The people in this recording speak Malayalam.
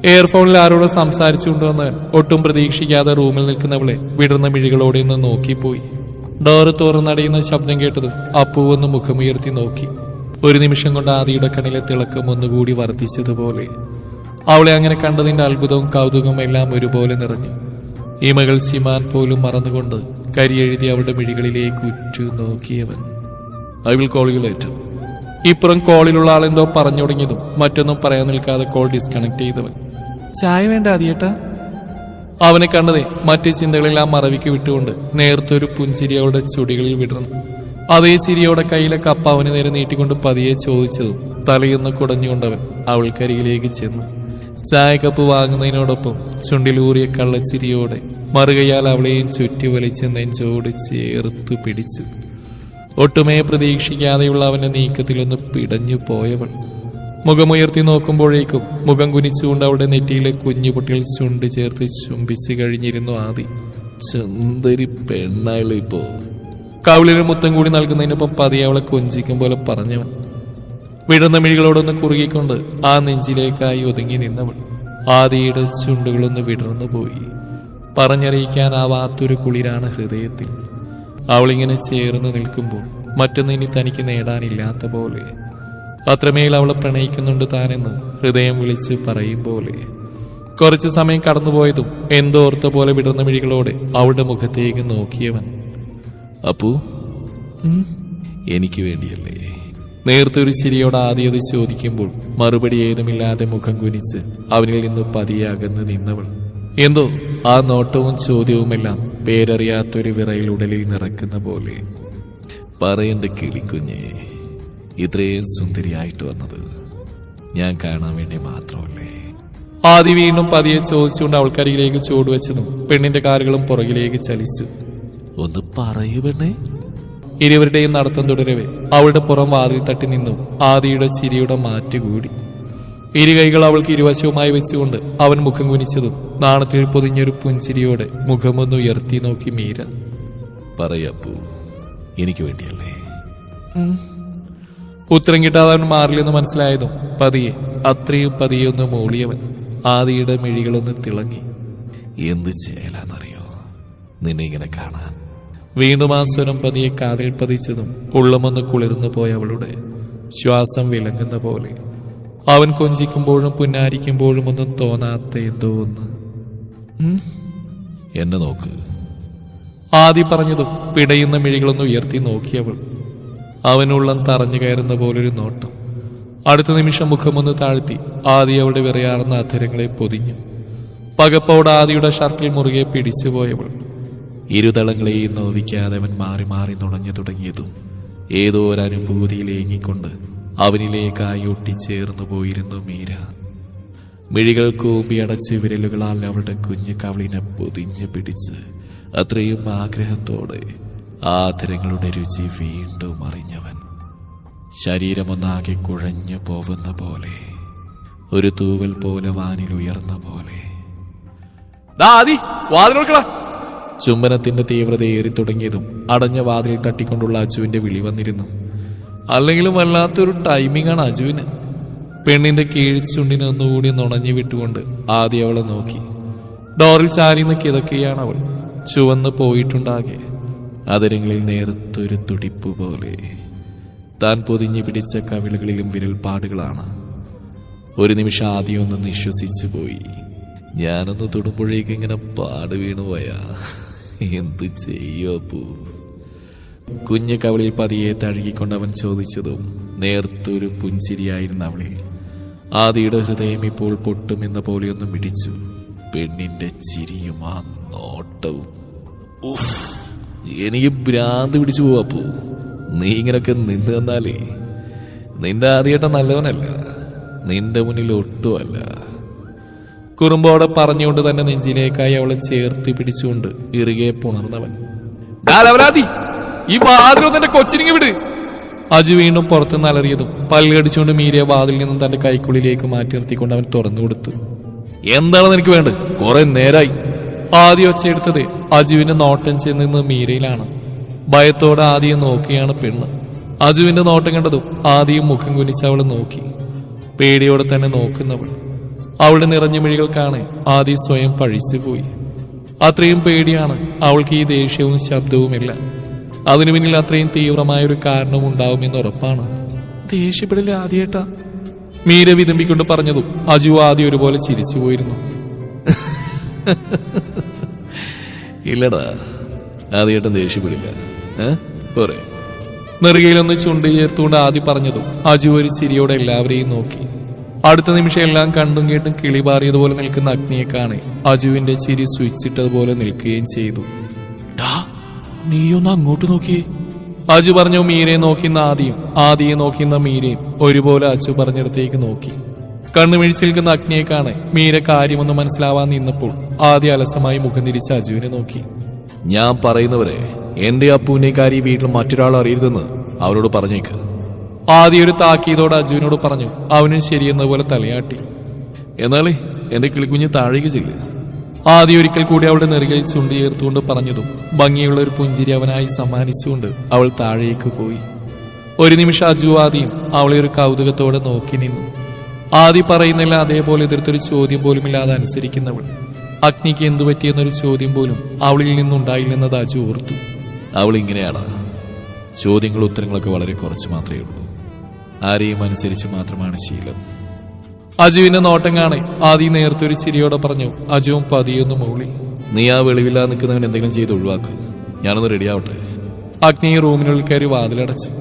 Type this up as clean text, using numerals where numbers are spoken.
എയർഫോണിൽ ആരോട് സംസാരിച്ചുകൊണ്ടുവന്നവൻ ഒട്ടും പ്രതീക്ഷിക്കാതെ റൂമിൽ നിൽക്കുന്നവളെ വിടർന്ന മിഴികളോടെ നിന്ന് നോക്കിപ്പോയി. ഡോറ് തുറന്നടയുന്ന ശബ്ദം കേട്ടതും അപ്പുവെന്ന് മുഖമുയർത്തി നോക്കി. ഒരു നിമിഷം കൊണ്ട് ആദിയുടെ കണ്ണിലെ തിളക്കം ഒന്നുകൂടി വർദ്ധിച്ചതുപോലെ. അവളെ അങ്ങനെ കണ്ടതിന്റെ അത്ഭുതവും കൗതുകവും എല്ലാം ഒരുപോലെ നിറഞ്ഞു. ഇമകൾ ശിമാൻ പോലും മറന്നുകൊണ്ട് കരിയെഴുതി അവളുടെ മിഴികളിലേക്ക് ഉറ്റു നോക്കിയവൻ. I will call you later. ഇപ്പുറം കോളിലുള്ള ആളെന്തോ പറഞ്ഞു തുടങ്ങിയതും മറ്റൊന്നും പറയാൻ നിൽക്കാതെ കോൾ ഡിസ്കണക്ട് ചെയ്തവൻ. ചായ വേണ്ട ആദിയേട്ടാ? അവനെ കണ്ടതേ മറ്റു ചിന്തകളെല്ലാം മറവിക്ക് വിട്ടുകൊണ്ട് നേർത്തൊരു പുഞ്ചിരി അവളുടെ ചുടികളിൽ വിടർന്നു. അതേ ചിരിയോടെ കയ്യിലെ കപ്പ അവന് നേരെ നീട്ടിക്കൊണ്ട് പതിയെ ചോദിച്ചതും തലയൊന്ന് കുടഞ്ഞുകൊണ്ടവൻ അവൾക്കരികിലേക്ക് ചെന്നു. ചായക്കപ്പ് വാങ്ങുന്നതിനോടൊപ്പം ചുണ്ടിലൂറിയ കള്ളച്ചിരിയോടെ മറുകയാൽ അവളെയും ചുറ്റി വലിച്ച് നെഞ്ചോട് ചേർത്തു പിടിച്ചു. ഒട്ടുമേ പ്രതീക്ഷിക്കാതെയുള്ള അവന്റെ നീക്കത്തിലൊന്ന് പിടഞ്ഞു പോയവൾ മുഖമുയർത്തി നോക്കുമ്പോഴേക്കും മുഖം കുനിച്ചുകൊണ്ട് അവളുടെ നെറ്റിയിലെ കുഞ്ഞുപൊട്ടിൽ ചുണ്ട് ചേർത്ത് ചുംബിച്ചു കഴിഞ്ഞിരുന്നു ആദി. സുന്ദരി പെണ്ണായുള്ള ഇപ്പോ. കവിളിൽ മുത്തം കൂടി നൽകുന്നതിനൊപ്പം പതിയെ അവളെ കൊഞ്ചിക്കും പോലെ പറഞ്ഞവൻ. വിടർന്ന മിഴികളോടൊന്ന് കുറുകിക്കൊണ്ട് ആ നെഞ്ചിലേക്കായി ഒതുങ്ങി നിന്നവൾ. ആദിയുടെ ചുണ്ടുകളൊന്ന് വിടർന്നു പോയി. പറഞ്ഞറിയിക്കാനാവാത്തൊരു കുളിരാണ് ഹൃദയത്തിൽ. അവളിങ്ങനെ ചേർന്ന് നിൽക്കുമ്പോൾ മറ്റൊന്ന് ഇനി തനിക്ക് നേടാനില്ലാത്ത പോലെ. അത്രമേൽ അവളെ പ്രണയിക്കുന്നുണ്ട് താനെന്ന് ഹൃദയം വിളിച്ച് പറയും പോലെ. കുറച്ചു സമയം കടന്നുപോയതും എന്തോ ഓർത്ത പോലെ വിടർന്ന മിഴികളോടെ അവളുടെ മുഖത്തേക്ക് നോക്കിയവൻ. അപ്പു, എനിക്ക് വേണ്ടിയല്ലേ? നേർത്തൊരു ചിരിയോട് ആദ്യത് ചോദിക്കുമ്പോൾ മറുപടി ഏതുമില്ലാതെ മുഖം കുനിച്ച് അവനിൽ നിന്ന് പതിയെ അകന്ന് നിന്നവൾ. എന്തോ ആ നോട്ടവും ചോദ്യവുമെല്ലാം പേരറിയാത്തൊരു വിറയിൽ ഉടലിൽ നിറക്കുന്ന പോലെ. പറയേണ്ട കിളിക്കുഞ്ഞേ, ഇത്രയും സുന്ദരിയായിട്ട് വന്നത് ഞാൻ കാണാൻ വേണ്ടി മാത്രമല്ലേ? ആദി വീണ്ടും പതിയെ ചോദിച്ചുകൊണ്ട് അവൾക്കരികിലേക്ക് ചുവടുവെച്ചതും പെണ്ണിന്റെ കാലുകളും പുറകിലേക്ക് ചലിച്ചു. ഒന്ന് പറയൂ പെണ്ണേ. ഇരുവരുടെയും നടത്തം തുടരവേ അവളുടെ പുറം വാതിൽ തട്ടി നിന്നു ആദിയുടെ ചിരിയുടെ മാറ്റുകൂടി. ഇരു കൈകൾ അവൾക്ക് ഇരുവശവുമായി വെച്ചുകൊണ്ട് അവൻ മുഖം കുനിച്ചതും നാണത്തിൽ പൊതിഞ്ഞൊരു പുഞ്ചിരിയോടെ മുഖമൊന്ന് ഉയർത്തി നോക്കി മീര. പറയപ്പൂ, എനിക്ക് വേണ്ടിയല്ലേ? ഉത്തരം കിട്ടാതെ അവൻ മാറില്ലെന്ന് മനസ്സിലായതും പതിയെ, അത്രയും പതിയൊന്ന് മൂളിയവൻ. ആദിയുടെ മിഴികളൊന്ന് തിളങ്ങി. എന്ത് ചെയ്യലാന്നറിയോ നിന്നെ ഇങ്ങനെ കാണാൻ? വീണ്ടും ആ സ്വരം പതിയെ കാതിൽ പതിച്ചതും ഉള്ളമൊന്ന് കുളിർന്നു പോയ അവളുടെ ശ്വാസം വിലങ്ങുന്ന പോലെ. അവൻ കൊഞ്ചിക്കുമ്പോഴും പുന്നാരിക്കുമ്പോഴും ഒന്നും തോന്നാത്ത എന്തോ ഒന്ന്. എന്നെ നോക്ക്. ആദി പറഞ്ഞതും പിടയുന്ന മിഴികളൊന്ന് ഉയർത്തി നോക്കിയവൾ. അവനുള്ളം തറഞ്ഞു കയറുന്ന പോലൊരു നോട്ടം. അടുത്ത നിമിഷം മുഖമൊന്ന് താഴ്ത്തി ആദി അവളുടെ വിറയാർന്ന അധരങ്ങളെ പൊതിഞ്ഞു. പകപ്പോടെ ആദിയുടെ ഷർട്ടിൽ മുറുകെ പിടിച്ചുപോയവൾ. ഇരുതളങ്ങളെയും നോവിക്കാതെ അവൻ മാറി മാറി നുണഞ്ഞു തുടങ്ങിയതും ഏതോ ഒരു അനുഭൂതിയിലേങ്ങിക്കൊണ്ട് അവനിലേക്കായി ഒട്ടിച്ചേർന്നു പോയിരുന്നു മീര. മിഴികൾ കൂമ്പി അടച്ച് വിരലുകളാൽ അവളുടെ കുഞ്ഞു കവളിനെ പൊതിഞ്ഞു പിടിച്ച് അത്രയും ആഗ്രഹത്തോടെ ആദരങ്ങളുടെ രുചി വീണ്ടും അറിഞ്ഞവൻ. ശരീരമൊന്നാകെ കുഴഞ്ഞു പോവുന്ന പോലെ, ഒരു തൂവൽ പോലെ വാനിൽ ഉയർന്ന പോലെ. ചുംബനത്തിന്റെ തീവ്രത ഏറി തുടങ്ങിയതും അടഞ്ഞ വാതിൽ തട്ടിക്കൊണ്ടുള്ള അജുവിന്റെ വിളി വന്നിരുന്നു. അല്ലെങ്കിലും വല്ലാത്തൊരു ടൈമിംഗ് ആണ് അജുവിന്. പെണ്ണിന്റെ കീഴ്ചുണ്ടിനെ ഒന്നുകൂടി നുണഞ്ഞു വിട്ടുകൊണ്ട് ആദ്യം അവളെ നോക്കി. ഡോറിൽ ചാരി നിന്ന് കിതക്കുകയാണ് അവൾ. ചുവന്ന് പോയിട്ടുണ്ടാകെ അതിരങ്ങളിൽ നേരത്തൊരു തുടിപ്പ് പോലെ. താൻ പൊതിഞ്ഞു പിടിച്ച കവിളുകളിലും വിരൽപ്പാടുകളാണ്. ഒരു നിമിഷം ആദ്യം ഒന്ന് നിശ്വസിച്ചു പോയി. ഞാനൊന്ന് തൊടുമ്പോഴേക്ക് ഇങ്ങനെ പാട് വീണുപോയാ എന്തു ചെയ്യോ പൂ? കുഞ്ഞു കവളിൽ പതിയെ തഴുകിക്കൊണ്ട് അവൻ ചോദിച്ചതും നേർത്തൊരു പുഞ്ചിരിയായിരുന്നു അവളിൽ. ആദിയുടെ ഹൃദയം ഇപ്പോൾ പൊട്ടുമെന്ന പോലെയൊന്ന് മിടിച്ചു. പെണ്ണിന്റെ ചിരിയും ആ നോട്ടവും. എനിക്ക് ഭ്രാന്ത് പിടിച്ചു പോവാപ്പൂ. നീ ഇങ്ങനൊക്കെ നിന്ന് തന്നാലേ. നിന്റെ ആദ്യമായിട്ട് നല്ലവനല്ല, നിന്റെ മുന്നിൽ ഒട്ടുമല്ല. കുറുമ്പോടെ പറഞ്ഞുകൊണ്ട് തന്നെ നെഞ്ചിലേക്കായി അവളെ ചേർത്ത് പിടിച്ചുകൊണ്ട് ഇറുകെ പുണർന്നവൻ. ഈ വാതിലൊന്നെ കൊച്ചിനിങ്ങി വിട്. അജു വീണ്ടും പുറത്തുനിന്ന് അലറിയതും പല്ലടിച്ചുകൊണ്ട് മീരിയ വാതിൽ നിന്നും തന്റെ കൈക്കുള്ളിലേക്ക് മാറ്റി നിർത്തിക്കൊണ്ട് അവൻ തുറന്നു കൊടുത്തു. എന്താണെന്ന് എനിക്ക് വേണ്ടത്? കുറെ നേരായി. ആദ്യം ഒച്ചയെടുത്തത് അജുവിന്റെ നോട്ടം ചെന്ന് മീരയിലാണ്. ഭയത്തോടെ ആദ്യം നോക്കിയാണ് പെണ്ണ്. അജുവിന്റെ നോട്ടം കണ്ടതും ആദ്യം മുഖം കുനിച്ച് അവളെ നോക്കി. പേടിയോടെ തന്നെ നോക്കുന്നവൾ. അവളുടെ നിറഞ്ഞ മിഴികൾ കാണെ ആദി സ്വയം പഴിച്ചുപോയി. അത്രയും പേടിയാണ് അവൾക്ക് ഈ ദേഷ്യവും ശബ്ദവുമില്ല. അതിനു പിന്നിൽ അത്രയും തീവ്രമായൊരു കാരണവും ഉണ്ടാവുമെന്ന് ഉറപ്പാണ്. ദേഷ്യപ്പെടില്ല ആദ്യേട്ടാ, മീര വിതുമ്പിക്കൊണ്ട് പറഞ്ഞതും അജു ആദ്യം ഒരുപോലെ ചിരിച്ചു പോയിരുന്നു. ഇല്ലടാ, ആദ്യേട്ടൻ ദേഷ്യപ്പെടില്ല. പോരെ. നെറുകയിലൊന്ന് ചുണ്ട് ചേർത്തുകൊണ്ട് ആദ്യം പറഞ്ഞതും അജു ഒരു ചിരിയോടെ എല്ലാവരെയും നോക്കി. അടുത്ത നിമിഷം എല്ലാം കണ്ടും കേട്ടും കിളിപാറിയതുപോലെ നിൽക്കുന്ന അഗ്നിയെ കാണെ അജുവിന്റെ ചിരി സ്വിച്ചിട്ടതുപോലെ നിൽക്കുകയും ചെയ്തു. നീയൊന്ന് അങ്ങോട്ട് നോക്കിയേ, അജു പറഞ്ഞു. മീരയെ നോക്കിന്ന ആദിയെ നോക്കിന്ന മീരയും ഒരുപോലെ അജു പറഞ്ഞിടത്തേക്ക് നോക്കി. കണ്ണുമിഴിച്ച് നിൽക്കുന്ന അഗ്നിയെ കാണെ മീര കാര്യമൊന്നും മനസ്സിലാവാൻ നിന്നപ്പോൾ ആദ്യ അലസമായി മുഖം തിരിച്ച് അജുവിനെ നോക്കി. ഞാൻ പറയുന്നവരെ എന്റെ അപ്പൂവിന്റെ കാര്യം വീട്ടിൽ മറ്റൊരാൾ അറിയരുതെന്ന് അവരോട് പറഞ്ഞേക്ക്. ആദ്യ ഒരു താക്കീതോട് അജുവിനോട് പറഞ്ഞു. അവനും ശരിയെന്നപോലെ തലയാട്ടി. എന്നാലേ എന്റെ കിളിക്കുഞ്ഞ് താഴേക്ക് ചെല്ല്. ആദ്യ ഒരിക്കൽ കൂടി അവളുടെ നെറുകയിൽ ചുണ്ടി ചേർത്തുകൊണ്ട് പറഞ്ഞതും ഭംഗിയുള്ള ഒരു പുഞ്ചിരി അവനായി സമ്മാനിച്ചുകൊണ്ട് അവൾ താഴേക്ക് പോയി. ഒരു നിമിഷം അജു ആദിയും അവളെ ഒരു കൗതുകത്തോടെ നോക്കി നിന്നു. ആദി പറയുന്നില്ല അതേപോലെ എതിർത്തൊരു ചോദ്യം പോലുമില്ലാതെ അനുസരിക്കുന്നവൾ. അഗ്നിക്ക് എന്തു പറ്റിയെന്നൊരു ചോദ്യം പോലും അവളിൽ നിന്നുണ്ടായില്ലെന്നത് അജു ഓർത്തു. അവൾ ഇങ്ങനെയാണ്. ചോദ്യങ്ങളും ഉത്തരങ്ങളൊക്കെ വളരെ കുറച്ച് മാത്രമേ ഉള്ളൂ. ആരെയും അനുസരിച്ച് മാത്രമാണ് ശീലം. അജുവിന്റെ നോട്ടം കാണെ ആദി നേർത്തൊരു ചിരിയോടെ പറഞ്ഞു. അജുവും പതിയൊന്നു മൂളി. നീ ആ വെളിവില്ലാതെ നിൽക്കുന്നവൻ എന്തെങ്കിലും ചെയ്ത് ഒഴിവാക്ക്. ഞാനൊന്ന് റെഡിയാവട്ടെ. അഗ്നി റൂമിനുള്ളിൽ കയറി വാതിലടച്ചു.